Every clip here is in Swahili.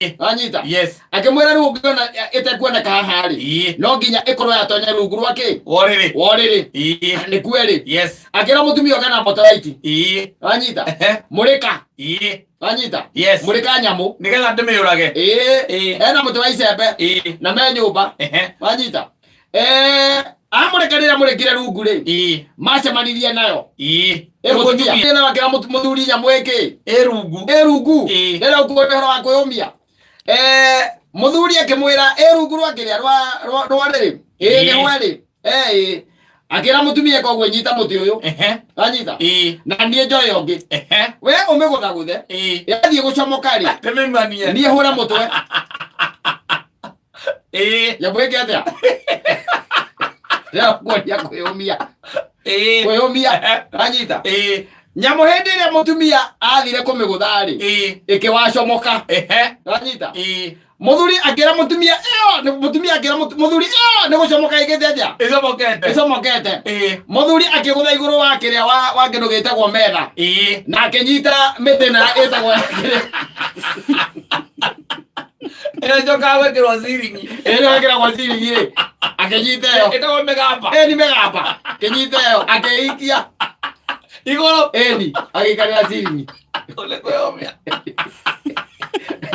Anyita. Yes. Akimwira ru ngiona itakuoneka haha ri. No nginya ikorwo yatonya rungu rwake. Woriri. Ni kweli. Yes. Akira mutumia kana motoraiti. Anyita. Murika. Anyita. Yes. Murika nyamu. Nigetha ndimiyurage. Ena mutumia icembe. Na me nyumba. Anyita. Amurikanira murikire rungu ri. Macemanirie nayo. Mutumia na wakira muthuri nyamu iki. Rungu. Rira ukuhoro wa kuyumia. Muthuri akimwira rungu rwake rwa riri. Ni rwari. Akira mutumia kogwe nyita muti uyu. Anyita. Na nie njoy ongi. We umigutha guthe. Yathie gucomoka ri. Nie hura mutwe. Yabweke atia. Ya kuonia kuyumia. Kuyumia. Anyita. Nyamu hindi ria mutumia athire kumigutha ri. Ikiwacomoka. Anyita. Muthuri akira mutumia mutumia akira muthuri ni gucomoka igite atia. Icomokete. Muthuri akigutha iguru wa kiria wa kindu gitagwo metha. Na akinyita miti na itagwo Ina joka wekirwo ciringi. Ina wekirwo ciringi ri. Akinyita yo. Itagwo migamba. Ni migamba. Kinyita yo akeikia. Igoro. Ni agikaria ciringi. Ole kuyomia.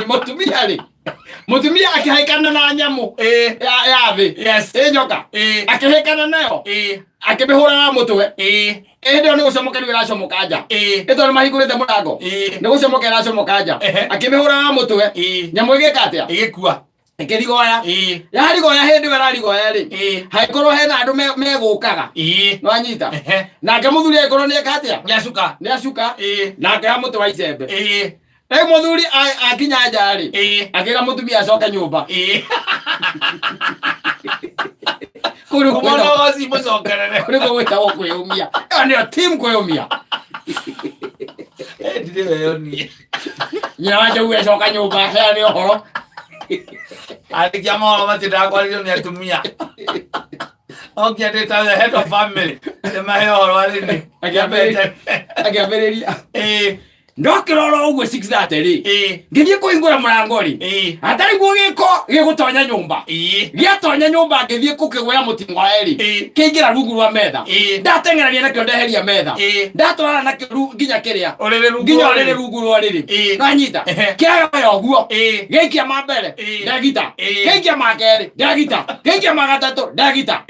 Mutumia ri. Mutumia akihaikana na nyamu. Ya thi. Yes. Nyoka. Akihaikana nayo. Akimihura na mutwe. Ndio ni gucomoka ni iracomoka nja. Ito ni mahingurite murango. Ni gucomoka iracomoka nja. Akimihura na mutwe. Nyamu igika atia. Igikua. Ikirigoya. Ya rigoya hindi bararigoya ri. Haikorwo hena andu megukaga. No anyita. Nake muthuri aikorwo ni ekatia. Ni acuka. Nake amutwe wa icembe. Muthuri akinya nja ri. Akira mutumia acoka nyumba. Kuri gwitagwo kwiyumia. Ndio team kwiyumia. Ndire weyoni. Nyina wa Njogu acoka nyumba heane uhoro. Arikia mohoro matindakwarĩrio nĩ atumia. Okia ndĩta the head of family. Mahe ũhoro arĩnĩ. Akĩambĩrĩria. Ndokĩrora ũguo 6:30 ri. Ngĩthiĩ kũhingũra mũrango ri. Atariguo gĩko gĩgũtonya nyũmba. Gĩatonya nyũmba ngĩthiĩ gũkĩgũya mũting'o eri. Kĩingĩra rungu rwa metha. Ndateng'erania nakĩo ndeheria metha. Ndatwarana nakĩo nginya kĩrĩa. Nginya ũrĩrĩ rungu rwa rĩrĩ. No anyita. Kĩayoya ũguo. Gĩikia ma mbere. Ndegita. Gĩikia ma kerĩ. Ndegita. Gĩikia ma gatatũ. Ndegita.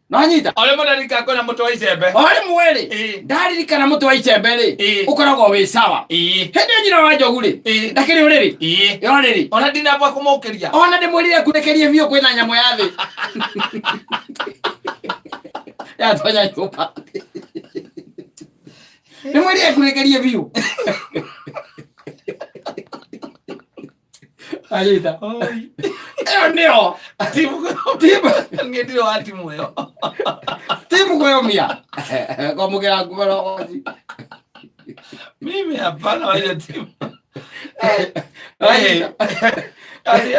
No anyita. Ole mũndarika kwĩna mũtwe wa icembe. Ole mwĩrĩ. Ndaririkana mũtwe wa icembe rĩ. Ũkoragwo wĩ sawa. Hĩndĩ nyina wa Njogu rĩ. Ndakĩrĩ ũrĩrĩ. Yo rĩrĩ. Ona ndinamba kũmũkĩria. Ona ndĩmwĩrire kurekerie biũ kwĩna nyamũ ya thĩ. Yatonya nyũmba. Ndĩmwĩrire kurekerie biũ. Anyita. Ĩyo nĩyo. Ndirĩ wa timu ĩyo. Timu kwĩyũmia. Kwamũkĩra nguo Mimi hapana wa hiyo timu.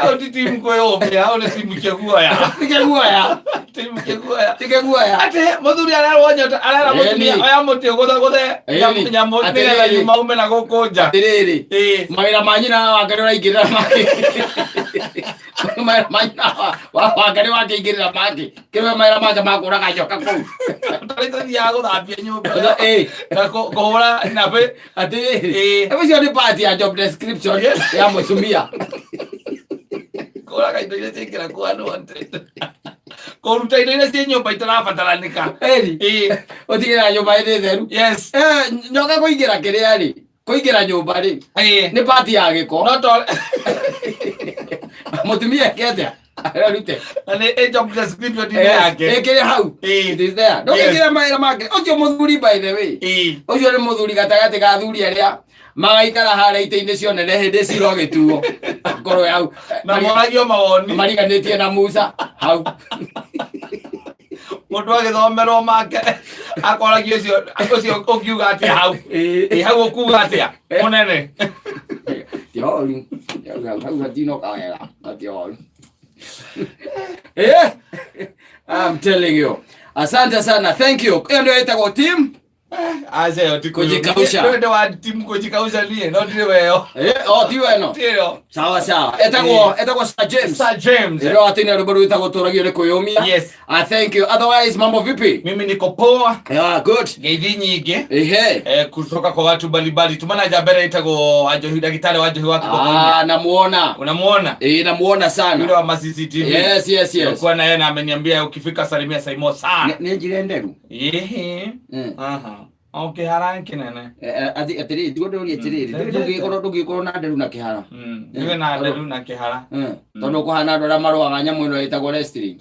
Au ti timu kwĩyũmia au nĩ timu kĩguoya. Timu kĩguoya. Ate muthuri ararwo nyota arara mutumia oya muti gũthagũthe nyamũ nĩgetha yuma ume na gũkũ nja. Atĩrĩrĩ. Mawĩra ma nyina wa Ngarĩ ũraingĩrĩra mangĩ. Mawĩra ma nyina wa Ngarĩ wakĩingĩrĩra mangĩ. Kĩrĩa mawĩra make ma kũraga nyoka kũu. Tũthiaga gũthambia nyũmba na kũhũra nabĩ. Atĩrĩrĩ. Ũcio nĩ part ya job description ya mũtumia. Kũraga indo iria ciaingĩra kwa unwanted. Kũruta indo iria ciĩ nyũmba itarabataranĩka. Ũtigĩrĩra nyũmba ĩrĩ theru. Yes. Nyoka kũingĩra kĩrĩa rĩ. Kũingĩra nyũmba rĩ. Nĩ part ya gĩko. No to Mũtumia kete. Ararute. Nĩ job description yake. Ĩkĩrĩ hau. It is there. Ndũgĩkĩra mawĩra make. Ũcio mũthuri by the way. Ũcio nĩ mũthuri gatagatĩ ga athuri arĩa magaikara harĩa itĩ-inĩ cionene hĩndĩ cira ũgĩtuo. Ngoro hau. Na moragio mawoni. Mariganĩtie na Musa hau. Mũndũ agĩthomerwo make akoragio ũcio ũkiuga atĩa hau. Hau ũkuga atĩa mũnene. Tioru. Hau hatinoka wega. Tioru. I'm telling you. Asante sana. Thank you. Hiyo ndio itakuwa team Ase kujikausha. Ndio wa timu kujikausha nie no ndiwe wewe. Tiwe no. Ndio. Sawa. Etagwo Sir James. Sir James. Ndio atini ruburu itagwo turagio ni kuyumia. Yes. I thank you. Otherwise mambo vipi? Mimi niko poa. Yeah, good. Gethi nyingi. Ehe. Kutoka kwa watu mbalimbali. Tumana jabere itagwo ajohi daktari wajohi watu kwa. Namuona. Unamuona? Namuona sana. Yule wa CCTV. Yes. Kwa na yeye na ameniambia ukifika salimia Saimo sana. Ni njire nderu. Aha. Okay, haraka kinene. Atiri ndigo ndugikoro na nderu na kihara. Niwe na nderu na kihara. Tondu kuhana andu aria maruaga nyamu ino itagwo wrestling.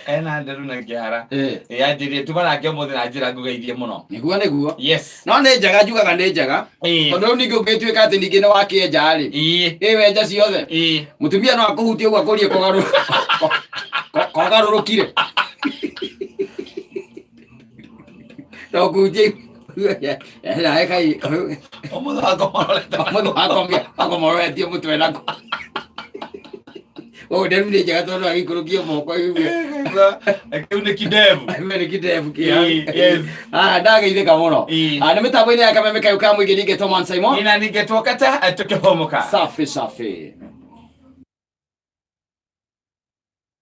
Ena nderu na kihara. Yanjirie tuma nake muthi na njira ngugeithie muno. Niguo. Yes. No ni njaga njugaga ni njaga. Tondu ningi ungituika ati ningi ni wakienja ri. Wenja ciothe. Mutumia no akuhutie uguo akurie kogarurukire. Kuhutie kai omudo akomororetie mutwe nako nderu nĩ njega tondũ agĩikũrũkia moko kiu nĩ kidevu kia ndageithĩka mũno nĩ mĩtambo-inĩ ya kameme kau ka mũingĩ ningetwo Man Simon ina ningetwo kata tukĩhomoka safi